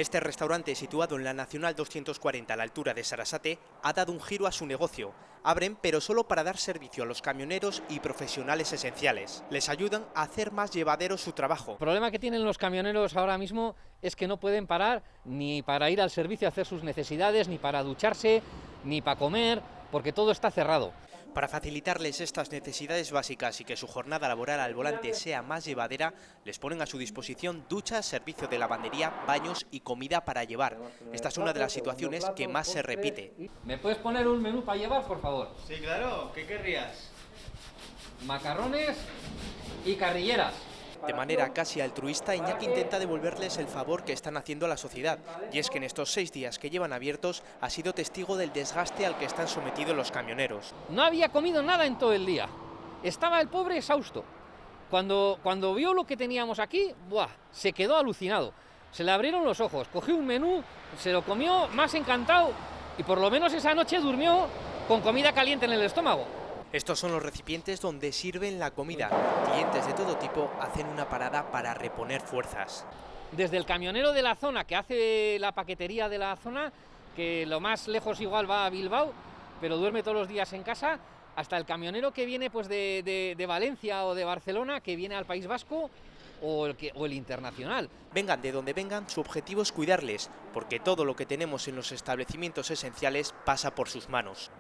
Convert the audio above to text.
Este restaurante, situado en la Nacional 240 a la altura de Sarasate, ha dado un giro a su negocio. Abren, pero solo para dar servicio a los camioneros y profesionales esenciales. Les ayudan a hacer más llevadero su trabajo. El problema que tienen los camioneros ahora mismo es que no pueden parar ni para ir al servicio a hacer sus necesidades, ni para ducharse, ni para comer, porque todo está cerrado. Para facilitarles estas necesidades básicas y que su jornada laboral al volante sea más llevadera, les ponen a su disposición duchas, servicio de lavandería, baños y comida para llevar. Esta es una de las situaciones que más se repite. ¿Me puedes poner un menú para llevar, por favor? Sí, claro. ¿Qué querrías? Macarrones y carrilleras. De manera casi altruista, Iñaki intenta devolverles el favor que están haciendo a la sociedad, y es que en estos 6 días que llevan abiertos ha sido testigo del desgaste al que están sometidos los camioneros. No había comido nada en todo el día, estaba el pobre exhausto. Cuando vio lo que teníamos aquí, ¡buah!, se quedó alucinado, se le abrieron los ojos, cogió un menú, se lo comió más encantado y por lo menos esa noche durmió con comida caliente en el estómago. Estos son los recipientes donde sirven la comida. Clientes de todo tipo hacen una parada para reponer fuerzas. Desde el camionero de la zona que hace la paquetería de la zona, que lo más lejos igual va a Bilbao, pero duerme todos los días en casa, hasta el camionero que viene pues de Valencia o de Barcelona, que viene al País Vasco, o el internacional. Vengan de donde vengan, su objetivo es cuidarles, porque todo lo que tenemos en los establecimientos esenciales pasa por sus manos.